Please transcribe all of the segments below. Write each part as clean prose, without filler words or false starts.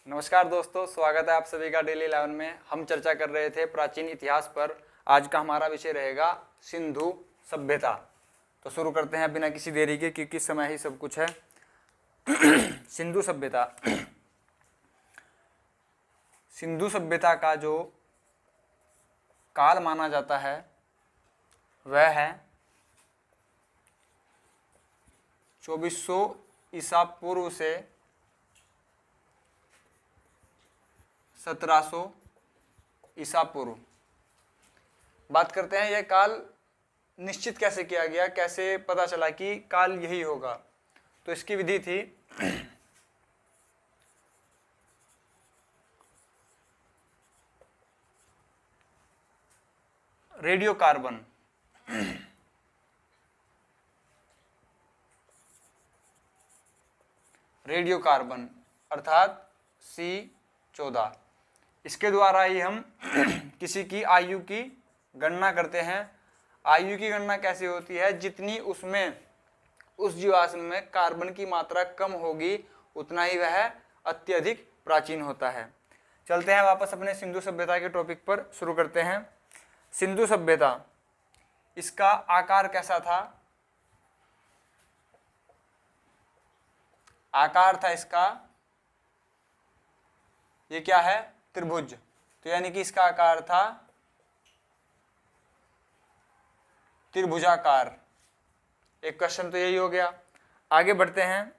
नमस्कार दोस्तों, स्वागत है आप सभी का डेली 11 में। हम चर्चा कर रहे थे प्राचीन इतिहास पर। आज का हमारा विषय रहेगा सिंधु सभ्यता। तो शुरू करते हैं बिना किसी देरी के, क्योंकि समय ही सब कुछ है। सिंधु सभ्यता। सिंधु सभ्यता का जो काल माना जाता है वह है 2400 ईसा पूर्व से 1700 ईसा पूर्व। बात करते हैं यह काल निश्चित कैसे किया गया, कैसे पता चला कि काल यही होगा। तो इसकी विधि थी रेडियो कार्बन। रेडियो कार्बन अर्थात C14। इसके द्वारा ही हम किसी की आयु की गणना करते हैं। आयु की गणना कैसे होती है? जितनी उसमें उस जीवाश्म में कार्बन की मात्रा कम होगी उतना ही वह अत्यधिक प्राचीन होता है। चलते हैं वापस अपने सिंधु सभ्यता के टॉपिक पर, शुरू करते हैं। सिंधु सभ्यता, इसका आकार कैसा था? आकार था इसका, ये क्या है? त्रिभुज। तो यानी कि इसका आकार था त्रिभुजाकार। एक क्वेश्चन तो यही हो गया। आगे बढ़ते हैं।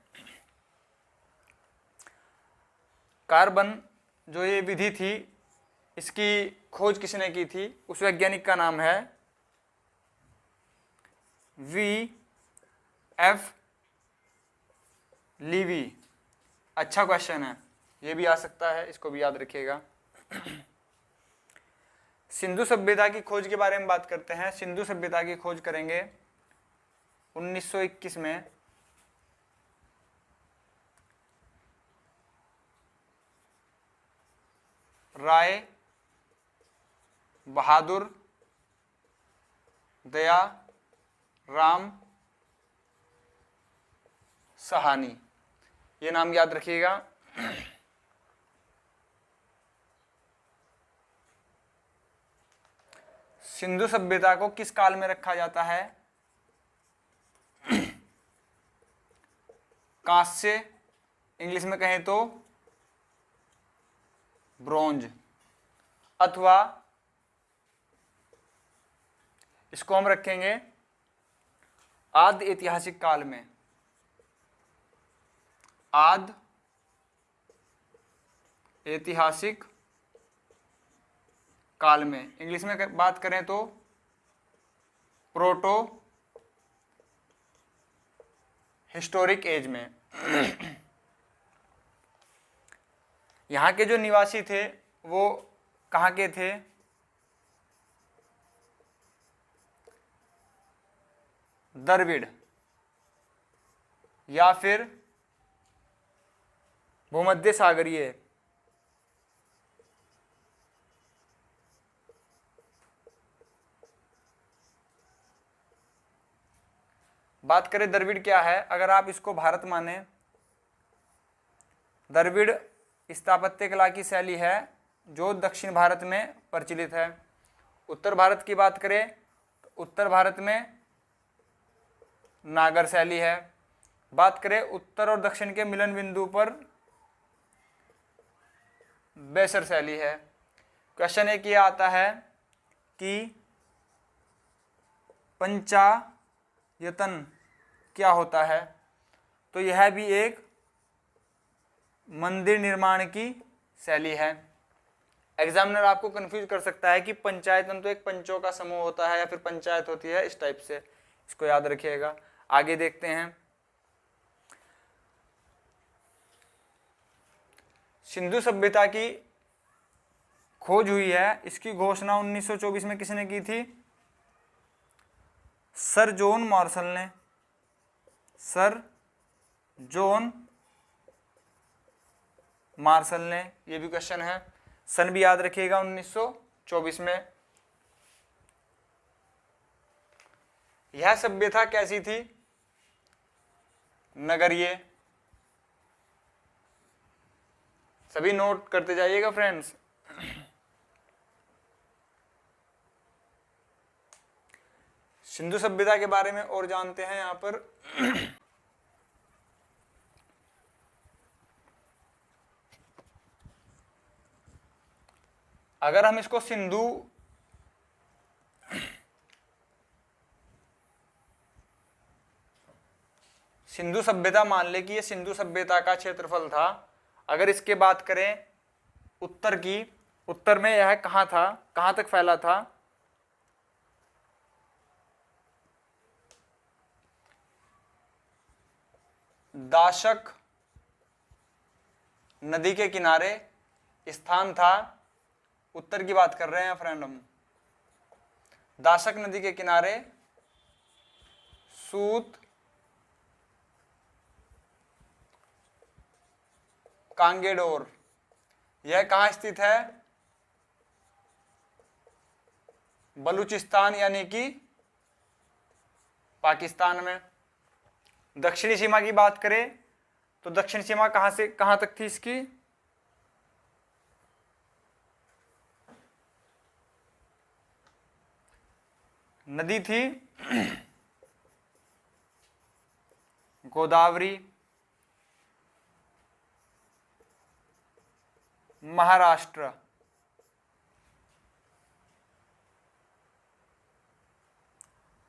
कार्बन जो ये विधि थी, इसकी खोज किसने की थी? उस वैज्ञानिक का नाम है V.F. लीवी। अच्छा क्वेश्चन है, ये भी आ सकता है, इसको भी याद रखिएगा। सिंधु सभ्यता की खोज के बारे में बात करते हैं। सिंधु सभ्यता की खोज करेंगे 1921 में राय बहादुर दया राम सहानी, ये नाम याद रखिएगा। सिंधु सभ्यता को किस काल में रखा जाता है? कांस्य, इंग्लिश में कहें तो ब्रोंज, अथवा इसको हम रखेंगे आदि ऐतिहासिक काल में। आदि ऐतिहासिक काल में, इंग्लिश में बात करें तो प्रोटो हिस्टोरिक एज में। यहाँ के जो निवासी थे वो कहाँ के थे? द्रविड़ या फिर भूमध्य सागरीय। बात करें द्रविड़ क्या है, अगर आप इसको भारत माने, द्रविड़ स्थापत्य कला की शैली है जो दक्षिण भारत में प्रचलित है। उत्तर भारत की बात करें तो उत्तर भारत में नागर शैली है। बात करें उत्तर और दक्षिण के मिलन बिंदु पर बेसर शैली है। क्वेश्चन एक ये आता है कि पंचायतन क्या होता है? तो यह भी एक मंदिर निर्माण की शैली है। एग्जामिनर आपको कंफ्यूज कर सकता है कि पंचायतन तो एक पंचों का समूह होता है या फिर पंचायत होती है, इस टाइप से, इसको याद रखिएगा। आगे देखते हैं। सिंधु सभ्यता की खोज हुई है, इसकी घोषणा 1924 में किसने की थी? सर जॉन मार्शल ने। सर जॉन मार्शल ने, ये भी क्वेश्चन है। सन भी याद रखिएगा 1924 में। यह सभ्यता कैसी थी? नगरीय सभी नोट करते जाइएगा फ्रेंड्स। सिंधु सभ्यता के बारे में और जानते हैं यहाँ पर। अगर हम इसको सिंधु सभ्यता मान ले कि ये सिंधु सभ्यता का क्षेत्रफल था। अगर इसके बात करें उत्तर की, उत्तर में यह कहाँ था, कहाँ तक फैला था, दाशक नदी के किनारे स्थान था। उत्तर की बात कर रहे हैं फ्रेंड हम। दाशक नदी के किनारे सूत कांगेडोर, यह कहाँ स्थित है, बलूचिस्तान यानी कि पाकिस्तान में। दक्षिणी सीमा की बात करें तो दक्षिण सीमा कहाँ से कहाँ तक थी इसकी, नदी थी गोदावरी, महाराष्ट्र।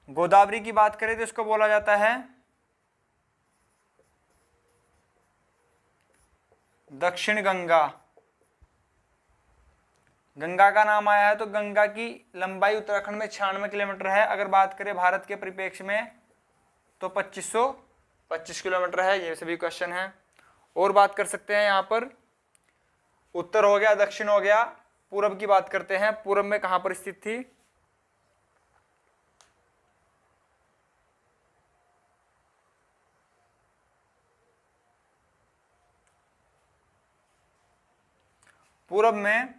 गोदावरी की बात करें तो इसको बोला जाता है दक्षिण गंगा। गंगा का नाम आया है तो गंगा की लंबाई उत्तराखंड में 96 किलोमीटर है। अगर बात करें भारत के परिप्रेक्ष्य में तो 2525 किलोमीटर है। ये सभी क्वेश्चन है। और बात कर सकते हैं यहाँ पर, उत्तर हो गया, दक्षिण हो गया, पूरब की बात करते हैं। पूरब में कहाँ पर स्थित थी, पूरब में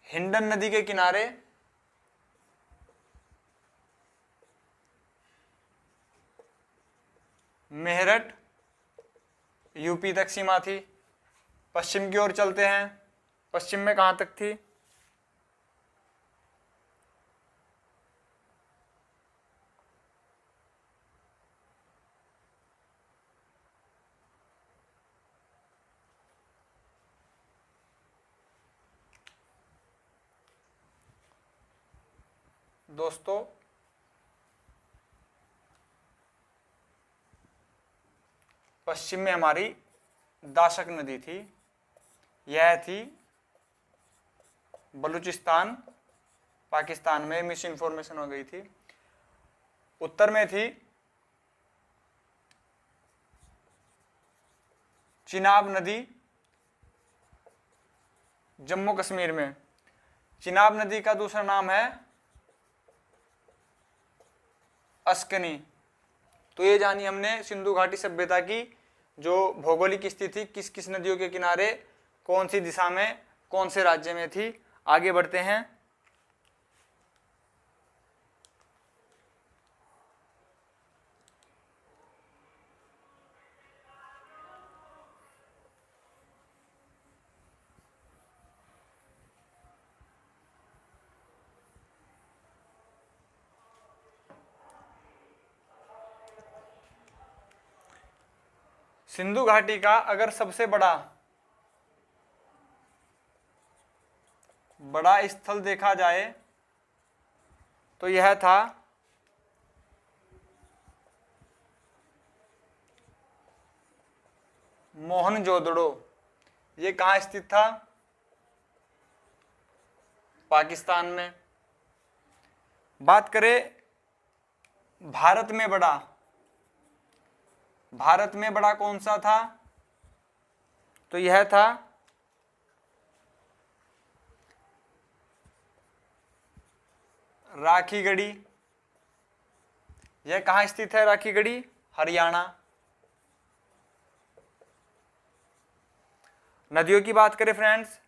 हिंडन नदी के किनारे मेरठ यूपी तक सीमा थी। पश्चिम की ओर चलते हैं, पश्चिम में कहाँ तक थी, दोस्तों पश्चिम में हमारी दाशक नदी थी, यह थी बलूचिस्तान पाकिस्तान में, मिस इन्फॉर्मेशन हो गई थी। उत्तर में थी चिनाब नदी जम्मू कश्मीर में। चिनाब नदी का दूसरा नाम है अस्कनी। तो ये जानी हमने सिंधु घाटी सभ्यता की जो भौगोलिक स्थिति किस किस नदियों के किनारे कौन सी दिशा में कौन से राज्य में थी। आगे बढ़ते हैं। सिंधु घाटी का अगर सबसे बड़ा स्थल देखा जाए तो यह था मोहनजोदड़ो। ये कहाँ स्थित था, पाकिस्तान में। बात करें भारत में बड़ा कौन सा था, तो यह था राखीगढ़ी। यह कहाँ स्थित है, राखीगढ़ी हरियाणा। नदियों की बात करें फ्रेंड्स,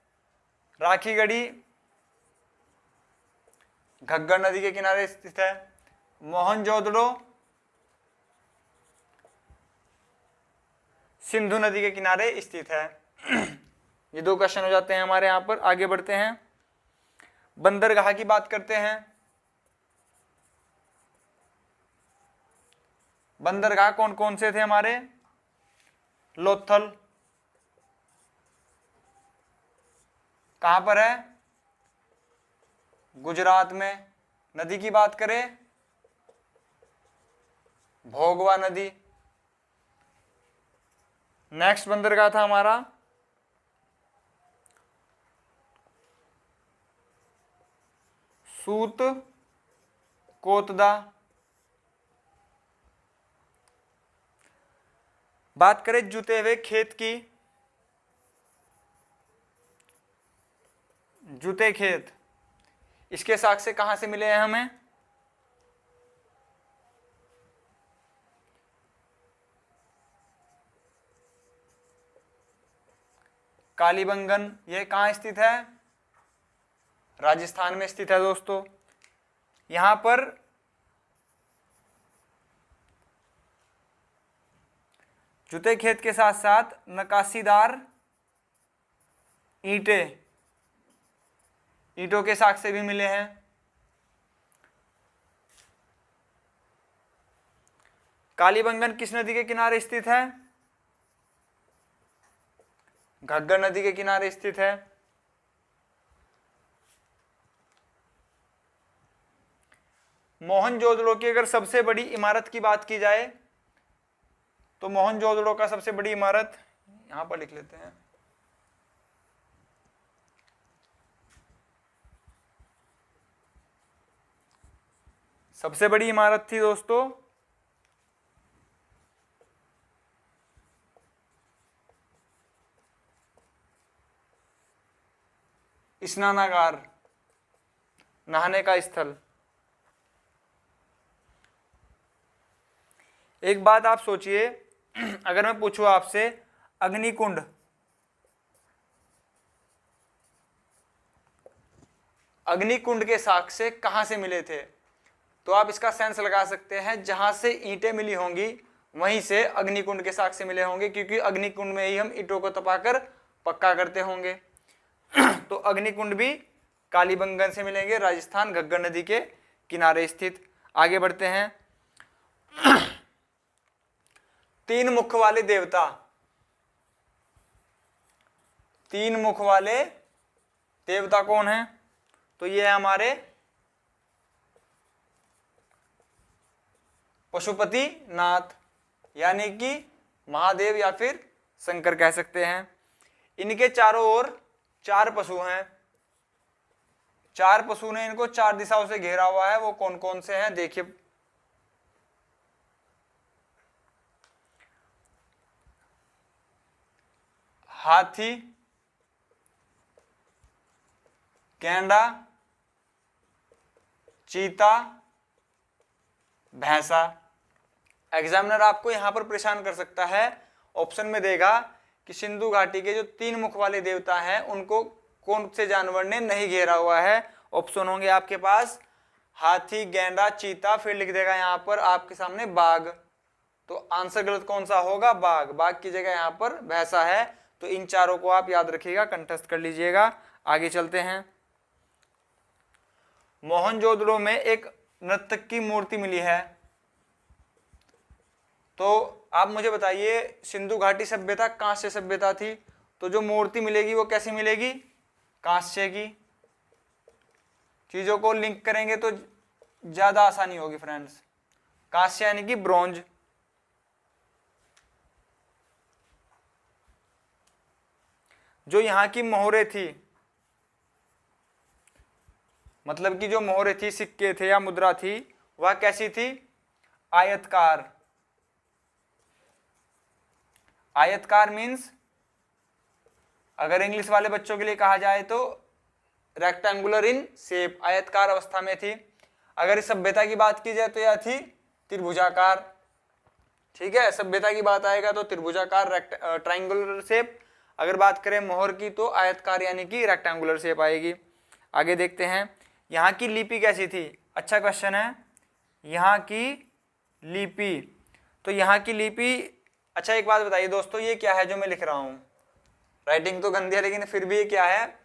राखीगढ़ी घग्गर नदी के किनारे स्थित है। मोहनजोदड़ो सिंधु नदी के किनारे स्थित है। ये 2 क्वेश्चन हो जाते हैं हमारे यहाँ पर। आगे बढ़ते हैं, बंदरगाह की बात करते हैं। बंदरगाह कौन कौन से थे हमारे? लोथल, कहां पर है? गुजरात में। नदी की बात करें, भोगवा नदी। नेक्स्ट बंदरगाह था हमारा सूत कोतदा। बात करें जुते हुए खेत की, जूते खेत, इसके साक्ष्य कहां से मिले हैं हमें? कालीबंगन। यह कहां स्थित है? राजस्थान में स्थित है दोस्तों। यहां पर जूते खेत के साथ साथ नक्काशीदार ईंटों के साक्ष्य भी मिले हैं। कालीबंगन किस नदी के किनारे स्थित है? घग्गर नदी के किनारे स्थित है। मोहनजोदड़ो की अगर सबसे बड़ी इमारत की बात की जाए तो मोहनजोदड़ो का सबसे बड़ी इमारत यहां पर लिख लेते हैं, सबसे बड़ी इमारत थी दोस्तों स्नानागार, नहाने का स्थल। एक बात आप सोचिए, अगर मैं पूछूं आपसे अग्निकुंड, अग्निकुंड के साक्ष्य कहां से मिले थे? तो आप इसका सेंस लगा सकते हैं, जहां से ईंटें मिली होंगी वहीं से अग्निकुंड के साक्ष्य मिले होंगे, क्योंकि अग्निकुंड में ही हम ईंटों को तपाकर पक्का करते होंगे। तो अग्निकुंड भी कालीबंगन से मिलेंगे, राजस्थान घग्गर नदी के किनारे स्थित। आगे बढ़ते हैं, 3 मुख वाले देवता, 3 मुख वाले देवता कौन है? तो ये है हमारे पशुपति नाथ, यानी कि महादेव या फिर शंकर कह सकते हैं। इनके चारों ओर 4 पशु हैं, 4 पशु ने इनको 4 दिशाओं से घेरा हुआ है। वो कौन कौन से हैं देखिए, हाथी, गैंडा, चीता, भैंसा। एग्जामिनर आपको यहां पर परेशान कर सकता है, ऑप्शन में देगा कि सिंधु घाटी के जो 3 मुख वाले देवता हैं उनको कौन से जानवर ने नहीं घेरा हुआ है। ऑप्शन होंगे आपके पास हाथी, गैंडा, चीता, फिर लिख देगा यहां पर आपके सामने बाघ। तो आंसर गलत कौन सा होगा? बाघ। बाघ की जगह यहां पर भैंसा है। तो इन चारों को आप याद रखिएगा, कंठस्थ कर लीजिएगा। आगे चलते हैं, मोहनजोदड़ो में एक नर्तक की मूर्ति मिली है। तो आप मुझे बताइए, सिंधु घाटी सभ्यता कांस्य सभ्यता थी, तो जो मूर्ति मिलेगी वो कैसी मिलेगी? कांस्य की। चीजों को लिंक करेंगे तो ज्यादा आसानी होगी फ्रेंड्स। कांस्य यानी कि ब्रॉन्ज। जो यहाँ की मोहरे थी, मतलब कि जो मोहरे थी, सिक्के थे या मुद्रा थी, वह कैसी थी? आयतकार। आयतकार मीन्स अगर इंग्लिश वाले बच्चों के लिए कहा जाए तो रेक्टेंगुलर इन शेप, आयतकार अवस्था में थी। अगर इस सभ्यता की बात की जाए तो यह थी त्रिभुजाकार। ठीक है, सभ्यता की बात आएगा तो त्रिभुजाकार, ट्रायंगुलर शेप। अगर बात करें मोहर की तो आयतकार यानी कि रेक्टेंगुलर शेप आएगी। आगे देखते हैं, यहाँ की लिपि कैसी थी? अच्छा क्वेश्चन है। यहाँ की लिपि, तो यहाँ की लिपि अच्छा एक बात बताइए दोस्तों, ये क्या है जो मैं लिख रहा हूं? राइटिंग तो गंदी है लेकिन फिर भी ये क्या है?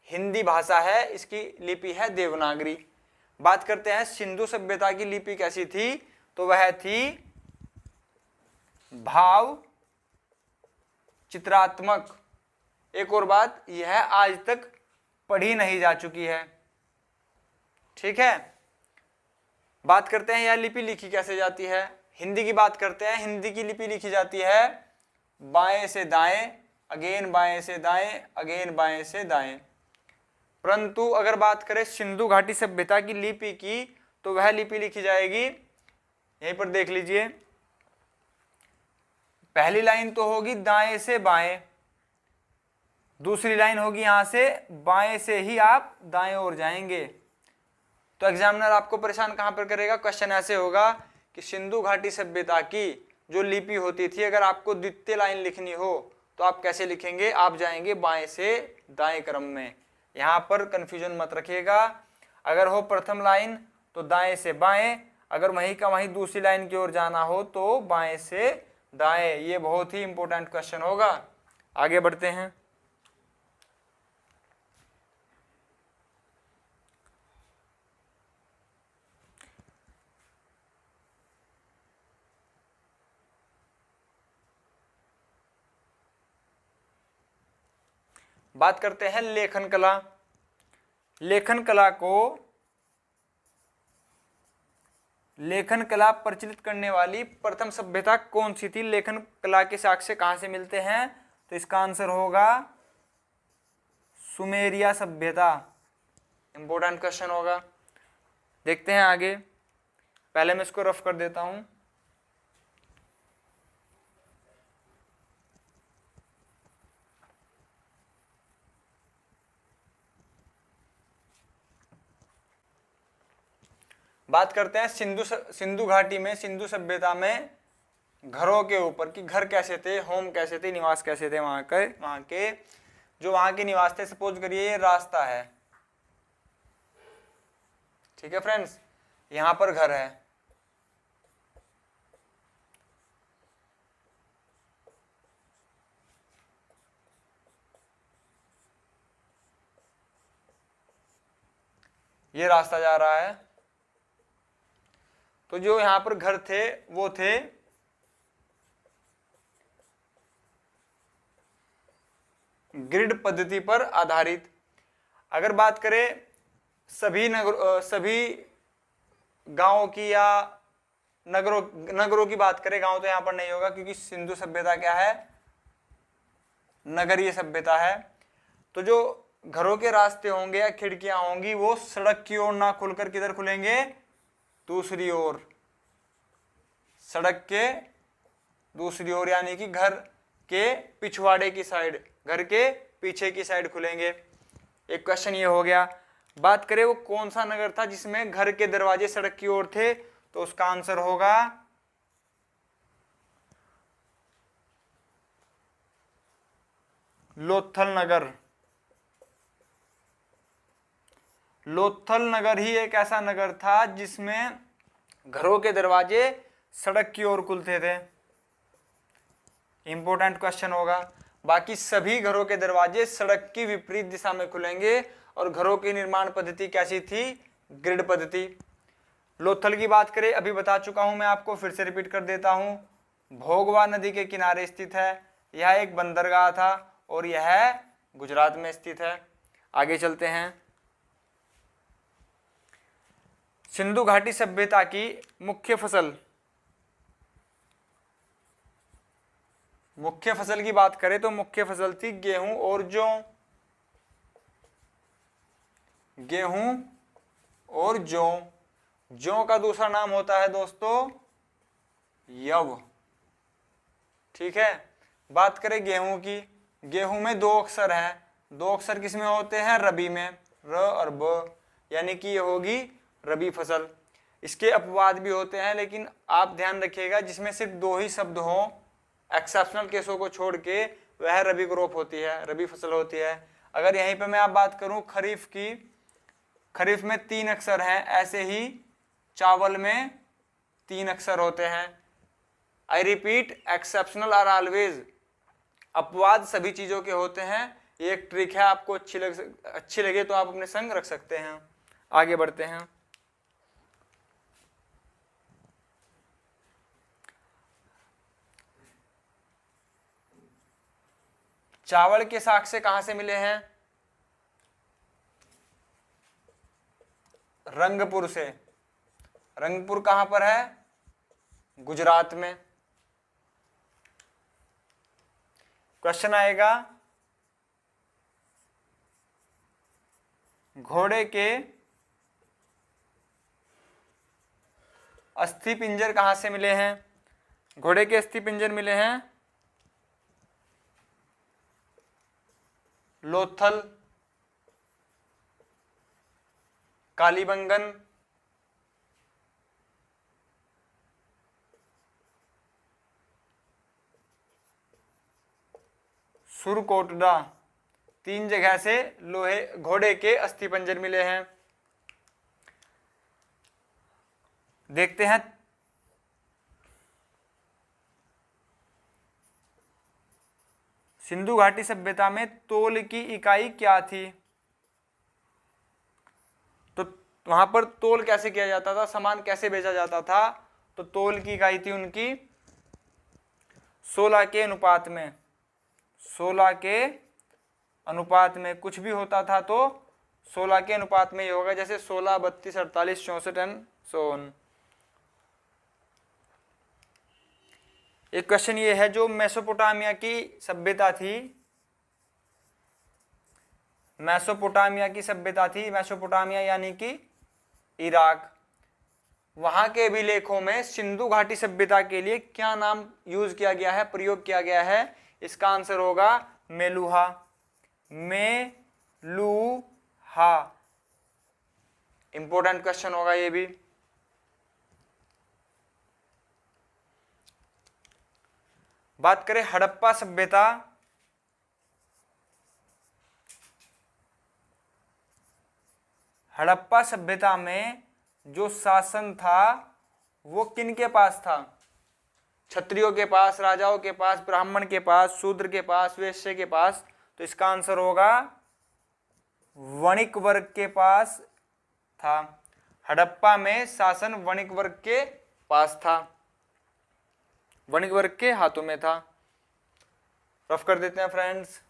हिंदी भाषा है, इसकी लिपि है देवनागरी। बात करते हैं सिंधु सभ्यता की लिपि कैसी थी, तो वह थी भाव चित्रात्मक। एक और बात, यह आज तक पढ़ी नहीं जा चुकी है। ठीक है, बात करते हैं यह लिपि लिखी कैसे जाती है। हिंदी की बात करते हैं, हिंदी की लिपि लिखी जाती है बाएं से दाएं, अगेन बाएं से दाएं, अगेन बाएं से दाएं। परंतु अगर बात करें सिंधु घाटी सभ्यता की लिपि की, तो वह लिपि लिखी जाएगी, यहीं पर देख लीजिए, पहली लाइन तो होगी दाएं से बाएं, दूसरी लाइन होगी यहां से बाएं से ही आप दाएं ओर जाएंगे। तो एग्जामिनर आपको परेशान कहां पर करेगा? क्वेश्चन ऐसे होगा कि सिंधु घाटी सभ्यता की जो लिपि होती थी, अगर आपको द्वितीय लाइन लिखनी हो तो आप कैसे लिखेंगे? आप जाएंगे बाएं से दाएं क्रम में। यहां पर कंफ्यूजन मत रखिएगा। अगर हो प्रथम लाइन तो दाएं से बाएं, अगर वहीं का वहीं दूसरी लाइन की ओर जाना हो तो बाएं से दाएं। ये बहुत ही इंपॉर्टेंट क्वेश्चन होगा। आगे बढ़ते हैं। बात करते हैं लेखन कला। लेखन कला प्रचलित करने वाली प्रथम सभ्यता कौन सी थी? लेखन कला के साक्ष्य कहां से मिलते हैं? तो इसका आंसर होगा सुमेरिया सभ्यता। इंपॉर्टेंट क्वेश्चन होगा। देखते हैं आगे। पहले मैं इसको रफ कर देता हूं। बात करते हैं सिंधु घाटी में, सिंधु सभ्यता में घरों के ऊपर कि घर कैसे थे, होम कैसे थे, निवास कैसे थे वहां के जो वहां के निवास थे। सपोज करिए ये रास्ता है, ठीक है फ्रेंड्स, यहां पर घर है, ये रास्ता जा रहा है। तो जो यहां पर घर थे वो थे ग्रिड पद्धति पर आधारित। अगर बात करें सभी गांवों की या नगरों की बात करें, गांव तो यहां पर नहीं होगा क्योंकि सिंधु सभ्यता क्या है? नगरीय सभ्यता है। तो जो घरों के रास्ते होंगे या खिड़कियां होंगी वो सड़क की ओर ना खुलकर किधर खुलेंगे? दूसरी ओर, सड़क के दूसरी ओर, यानी कि घर के पिछवाड़े की साइड, घर के पीछे की साइड खुलेंगे। एक क्वेश्चन ये हो गया। बात करें वो कौन सा नगर था जिसमें घर के दरवाजे सड़क की ओर थे, तो उसका आंसर होगा लोथल नगर। लोथल नगर ही एक ऐसा नगर था जिसमें घरों के दरवाजे सड़क की ओर खुलते थे। इंपॉर्टेंट क्वेश्चन होगा। बाकी सभी घरों के दरवाजे सड़क की विपरीत दिशा में खुलेंगे। और घरों की निर्माण पद्धति कैसी थी? ग्रिड पद्धति। लोथल की बात करें, अभी बता चुका हूं मैं आपको, फिर से रिपीट कर देता हूं। भोगवा नदी के किनारे स्थित है। यह एक बंदरगाह था और यह गुजरात में स्थित है। आगे चलते हैं। सिंधु घाटी सभ्यता की मुख्य फसल की बात करें तो मुख्य फसल थी गेहूं और जौ। गेहूं और जौ। जौ का दूसरा नाम होता है दोस्तों यव। ठीक है, बात करें गेहूं की। गेहूं में दो अक्षर हैं। दो अक्षर किसमें होते हैं? रबी में, र और ब, यानी कि ये होगी रबी फसल। इसके अपवाद भी होते हैं लेकिन आप ध्यान रखिएगा जिसमें सिर्फ दो ही शब्द हों, एक्सेप्शनल केसों को छोड़ के, वह रबी क्रॉप होती है, रबी फसल होती है। अगर यहीं पे मैं आप बात करूं खरीफ की, खरीफ में 3 अक्षर हैं, ऐसे ही चावल में 3 अक्षर होते हैं। I repeat exceptional are always, अपवाद सभी चीजों के होते हैं। ये एक ट्रिक है, आपको अच्छी लगे तो आप अपने संग रख सकते हैं। आगे बढ़ते हैं। चावल के साग से कहां से मिले हैं? रंगपुर से। रंगपुर कहां पर है? गुजरात में। क्वेश्चन आएगा, घोड़े के अस्थि पिंजर कहां से मिले हैं? घोड़े के अस्थि पिंजर मिले हैं लोथल, कालीबंगन, सुरकोटडा। 3 जगह से लोहे घोड़े के अस्थि पंजर मिले हैं। देखते हैं सिंधु घाटी सभ्यता में तोल की इकाई क्या थी? तो वहां पर तोल कैसे किया जाता था, सामान कैसे बेचा जाता था? तो तोल की इकाई थी उनकी 16 के अनुपात में। 16 के अनुपात में कुछ भी होता था तो 16 के अनुपात में ही होगा, जैसे 16, 32, 48, 64 एंड सो ऑन। एक क्वेश्चन ये है, जो मेसोपोटामिया की सभ्यता थी, मेसोपोटामिया की सभ्यता थी, मेसोपोटामिया यानी कि इराक, वहां के अभिलेखों में सिंधु घाटी सभ्यता के लिए क्या नाम यूज किया गया है, प्रयोग किया गया है? इसका आंसर होगा मेलुहा। मेलुहा इंपॉर्टेंट क्वेश्चन होगा ये भी। बात करें हड़प्पा सभ्यता, हड़प्पा सभ्यता में जो शासन था वो किन के पास था? क्षत्रियों के पास, राजाओं के पास, ब्राह्मण के पास, शूद्र के पास, वैश्य के पास? तो इसका आंसर होगा वणिक वर्ग के पास था। हड़प्पा में शासन वणिक वर्ग के पास था, वणिक वर्ग के हाथों में था। रफ कर देते हैं फ्रेंड्स।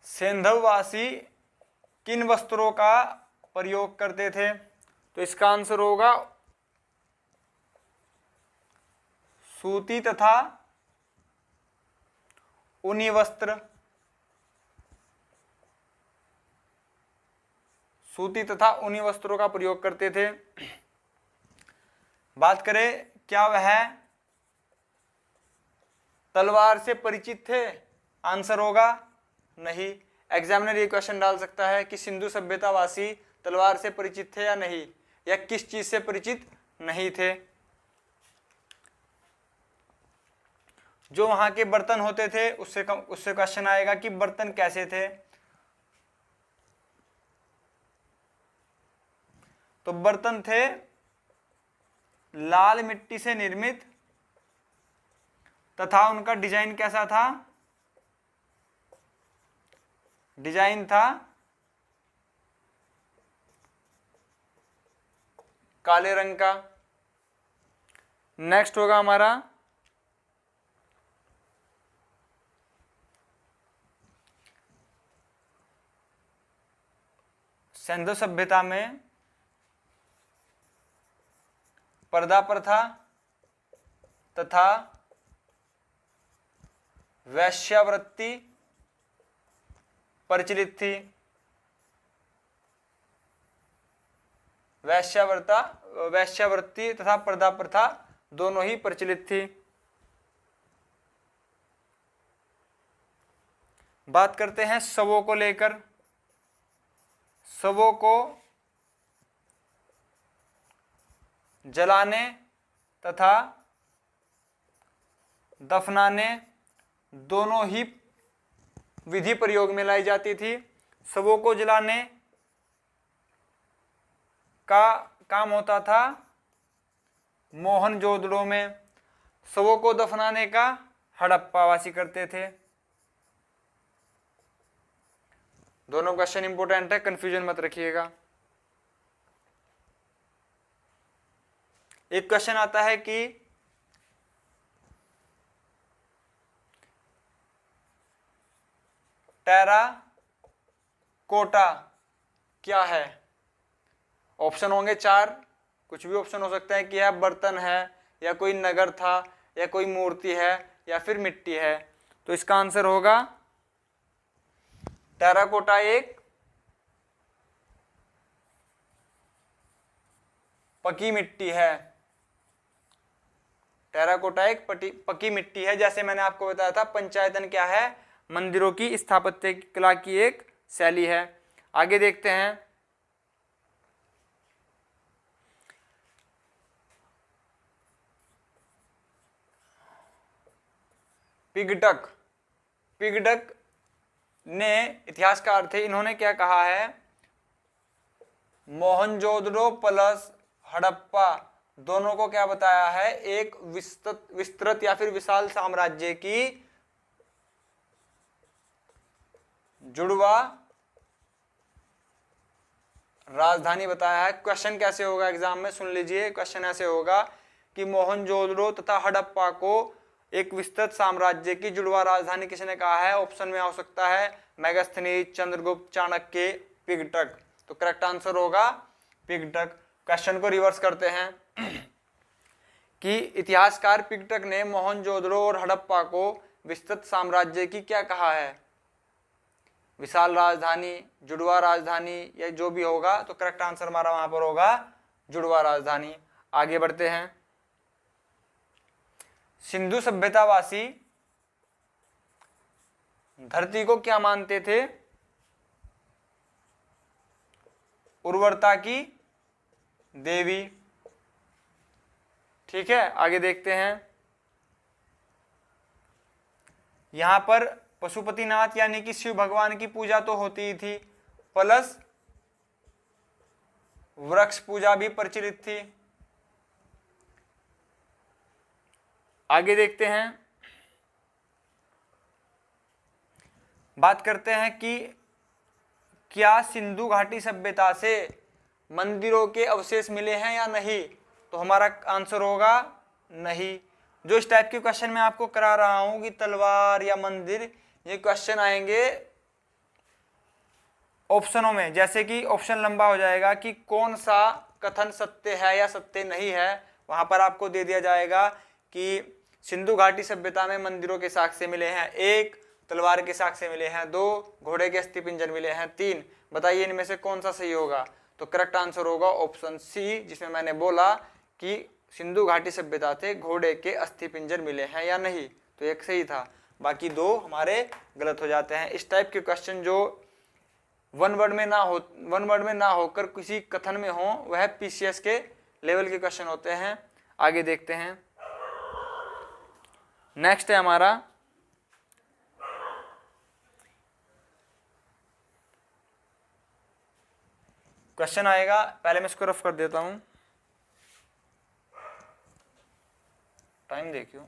सिंधुवासी किन वस्त्रों का प्रयोग करते थे? तो इसका आंसर होगा सूती तथा ऊनी वस्त्र। सूती तथा ऊनी वस्त्रों का प्रयोग करते थे। बात करें, क्या वह तलवार से परिचित थे? आंसर होगा नहीं। एग्जामिनर ये क्वेश्चन डाल सकता है कि सिंधु सभ्यतावासी तलवार से परिचित थे या नहीं, या किस चीज से परिचित नहीं थे। जो वहां के बर्तन होते थे उससे क्वेश्चन आएगा कि बर्तन कैसे थे। तो बर्तन थे लाल मिट्टी से निर्मित, तथा उनका डिजाइन कैसा था? डिजाइन था काले रंग का। नेक्स्ट होगा हमारा सिंधु सभ्यता में पर्दा प्रथा तथा वैश्यावृत्ति प्रचलित थी। वैश्यावृत्ति तथा पर्दा प्रथा दोनों ही प्रचलित थी। बात करते हैं शवों को लेकर। शवों को जलाने तथा दफनाने दोनों ही विधि प्रयोग में लाई जाती थी। शवों को जलाने का काम होता था मोहनजोदड़ो में, शवों को दफनाने का हड़प्पा वासी करते थे। दोनों क्वेश्चन इंपोर्टेंट है, कंफ्यूजन मत रखिएगा। एक क्वेश्चन आता है कि टेराकोटा क्या है? ऑप्शन होंगे 4, कुछ भी ऑप्शन हो सकता है कि यह बर्तन है, या कोई नगर था, या कोई मूर्ति है, या फिर मिट्टी है। तो इसका आंसर होगा टेराकोटा एक पकी मिट्टी है। टेराकोटा एक पकी मिट्टी है। जैसे मैंने आपको बताया था, पंचायतन क्या है? मंदिरों की स्थापत्य कला की एक शैली है। आगे देखते हैं। पिगडक, पिगडक ने इतिहासकार थे, इन्होंने क्या कहा है? मोहनजोदड़ो प्लस हड़प्पा दोनों को क्या बताया है? एक विस्तृत या फिर विशाल साम्राज्य की जुड़वा राजधानी बताया है। क्वेश्चन कैसे होगा एग्जाम में, सुन लीजिए। क्वेश्चन ऐसे होगा कि मोहनजोदड़ो तथा हड़प्पा को एक विस्तृत साम्राज्य की जुड़वा राजधानी किसने कहा है? ऑप्शन में हो सकता है मेगास्थनीज, चंद्रगुप्त, चाणक्य, पिगडक। तो करेक्ट आंसर होगा पिगडक। क्वेश्चन को रिवर्स करते हैं कि इतिहासकार पिगडक ने मोहनजोदड़ो और हड़प्पा को विस्तृत साम्राज्य की क्या कहा है? विशाल राजधानी, जुड़वा राजधानी, या जो भी होगा। तो करेक्ट आंसर हमारा वहां पर होगा जुड़वा राजधानी। आगे बढ़ते हैं। सिंधु सभ्यतावासी धरती को क्या मानते थे? उर्वरता की देवी। ठीक है, आगे देखते हैं। यहां पर पशुपतिनाथ यानी कि शिव भगवान की पूजा तो होती ही थी, प्लस वृक्ष पूजा भी प्रचलित थी। आगे देखते हैं। बात करते हैं कि क्या सिंधु घाटी सभ्यता से मंदिरों के अवशेष मिले हैं या नहीं? तो हमारा आंसर होगा नहीं। जो इस टाइप के क्वेश्चन मैं आपको करा रहा हूं कि तलवार या मंदिर, ये क्वेश्चन आएंगे ऑप्शनों में। जैसे कि ऑप्शन लंबा हो जाएगा कि कौन सा कथन सत्य है या सत्य नहीं है, वहां पर आपको दे दिया जाएगा कि सिंधु घाटी सभ्यता में मंदिरों के साक्ष्य मिले हैं 1, तलवार के साक्ष्य मिले हैं 2, घोड़े के अस्थि पिंजर मिले हैं 3। बताइए इनमें से कौन सा सही होगा? तो करेक्ट आंसर होगा ऑप्शन सी, जिसमें मैंने बोला कि सिंधु घाटी सभ्यता से घोड़े के अस्थि पिंजर मिले हैं या नहीं। तो एक सही था, बाकी 2 हमारे गलत हो जाते हैं। इस टाइप के क्वेश्चन जो वन वर्ड में ना होकर किसी कथन में हो, वह पीसीएस के लेवल के क्वेश्चन होते हैं। आगे देखते हैं। नेक्स्ट है हमारा क्वेश्चन आएगा, पहले मैं इसको रफ कर देता हूं, टाइम देखियो।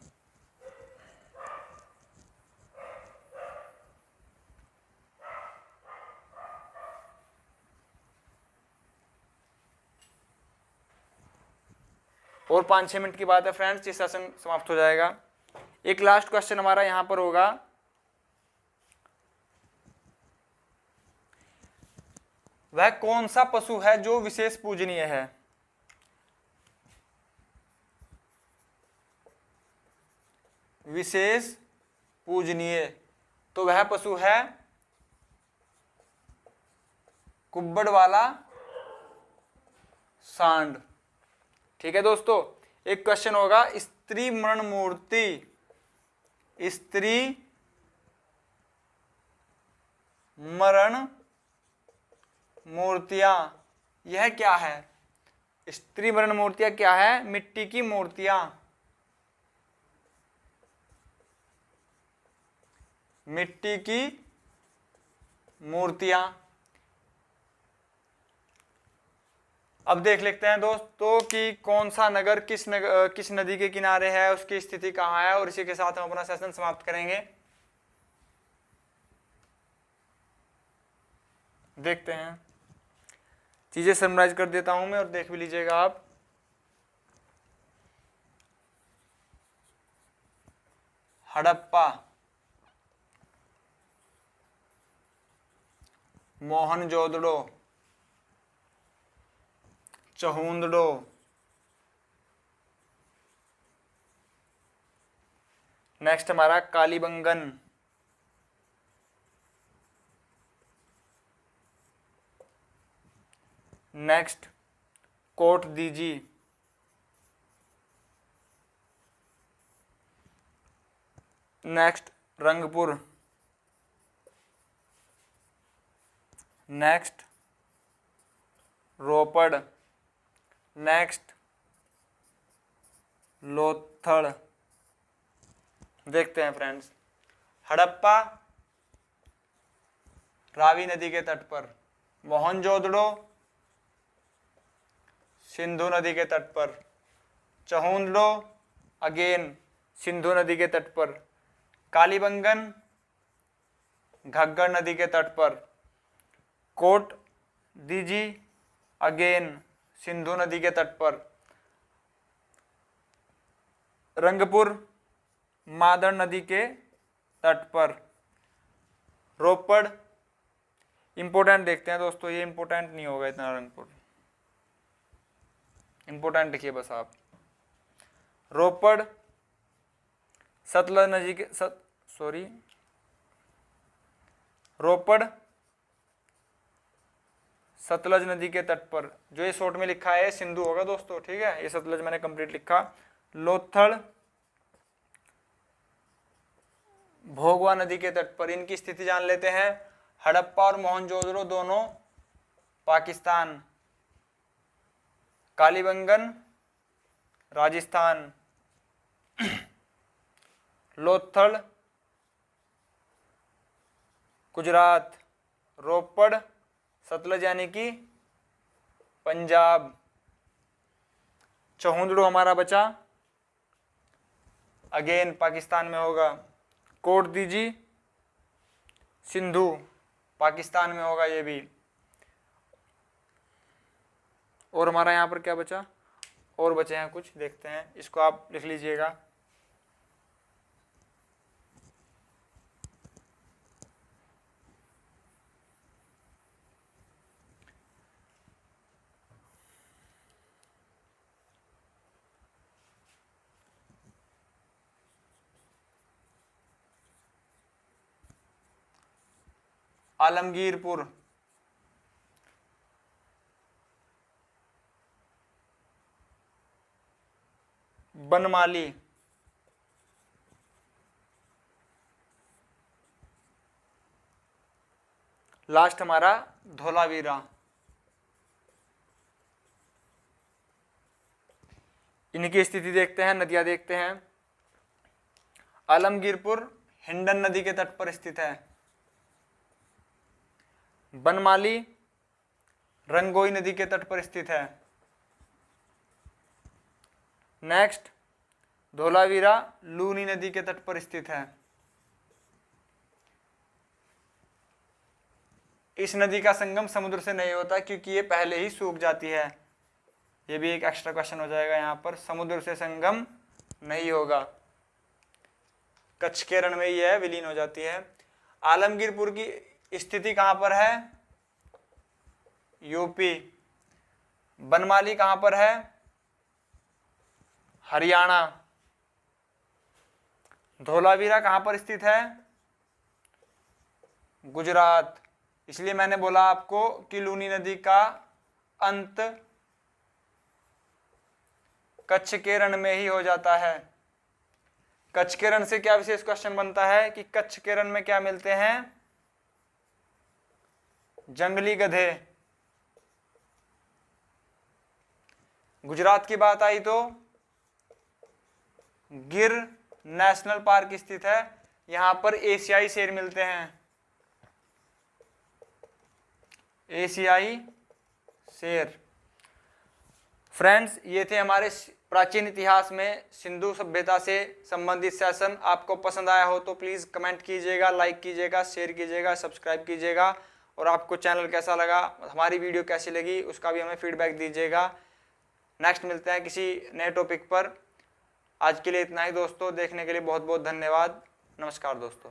और 5-6 मिनट की बात है फ्रेंड्स, ये सेशन समाप्त हो जाएगा। एक लास्ट क्वेश्चन हमारा यहां पर होगा, वह कौन सा पशु है जो विशेष पूजनीय है? विशेष पूजनीय, तो वह पशु है कुब्बड़ वाला सांड। ठीक है दोस्तों, एक क्वेश्चन होगा, स्त्री मरण मूर्ति, स्त्री मरण मूर्तियां, यह क्या है? स्त्री वर्ण मूर्तियां क्या है? मिट्टी की मूर्तियां, मिट्टी की मूर्तियां। अब देख लेते हैं दोस्तों कि कौन सा नगर किस नदी के किनारे है, उसकी स्थिति कहाँ है, और इसी के साथ हम अपना सेशन समाप्त करेंगे। देखते हैं, चीजें समराइज कर देता हूं मैं और देख भी लीजिएगा आप। हड़प्पा, मोहनजोदड़ो, चहुंदड़ो, नेक्स्ट हमारा Kalibangan, next Kot Diji, next Rangpur, next Ropar, next Lothal. देखते हैं फ्रेंड्स, हड़प्पा रावी नदी के तट पर, मोहनजोदड़ो सिंधु नदी के तट पर, चहुंदड़ो अगेन सिंधु नदी के तट पर, कालीबंगन घग्गर नदी के तट पर, कोट दीजी अगेन सिंधु नदी के तट पर, रंगपुर मादर नदी के तट पर, रोपड़ इंपोर्टेंट देखते हैं दोस्तों, ये इंपोर्टेंट नहीं होगा इतना, रंगपुर इंपोर्टेंट लिखिए बस आप। रोपड़ सतलज नदी के रोपड़ सतलज नदी के तट पर, जो ये शॉर्ट में लिखा है सिंधु होगा दोस्तों, ठीक है, ये सतलज मैंने कंप्लीट लिखा। लोथड़ भोगवा नदी के तट पर, इनकी स्थिति जान लेते हैं। हड़प्पा और मोहनजोदड़ो दोनों पाकिस्तान, कालीबंगन राजस्थान, लोथड़ गुजरात, रोपड़ सतलज यानी कि पंजाब, चहुंदड़ो हमारा बचा अगेन पाकिस्तान में होगा, कोट दीजी सिंधु पाकिस्तान में होगा ये भी। और हमारा यहाँ पर क्या बचा, और बचे हैं कुछ, देखते हैं, इसको आप लिख लीजिएगा। आलमगीरपुर, बनमाली, लास्ट हमारा धोलावीरा। इनकी स्थिति देखते हैं, नदियां देखते हैं। आलमगीरपुर हिंडन नदी के तट पर स्थित है। बनमाली रंगोई नदी के तट पर स्थित है। नेक्स्ट धोलावीरा लूनी नदी के तट पर स्थित है। इस नदी का संगम समुद्र से नहीं होता क्योंकि ये पहले ही सूख जाती है। ये भी एक एक्स्ट्रा क्वेश्चन हो जाएगा यहाँ पर, समुद्र से संगम नहीं होगा, कच्छ के रण में ही है, विलीन हो जाती है। आलमगीरपुर की स्थिति कहाँ पर है? यूपी। बनमाली कहाँ पर है? हरियाणा। धोलावीरा कहाँ पर स्थित है? गुजरात। इसलिए मैंने बोला आपको कि लूनी नदी का अंत कच्छ के रण में ही हो जाता है। कच्छ के रण से क्या विशेष क्वेश्चन बनता है कि कच्छ के रण में क्या मिलते हैं? जंगली गधे। गुजरात की बात आई तो गिर नेशनल पार्क स्थित है, यहां पर एशियाई शेर मिलते हैं, एशियाई शेर। फ्रेंड्स, ये थे हमारे प्राचीन इतिहास में सिंधु सभ्यता से संबंधित सेशन। आपको पसंद आया हो तो प्लीज़ कमेंट कीजिएगा, लाइक कीजिएगा, शेयर कीजिएगा, सब्सक्राइब कीजिएगा। और आपको चैनल कैसा लगा, हमारी वीडियो कैसी लगी, उसका भी हमें फीडबैक दीजिएगा। नेक्स्ट मिलते हैं किसी नए टॉपिक पर। आज के लिए इतना ही दोस्तों, देखने के लिए बहुत बहुत धन्यवाद। नमस्कार दोस्तों।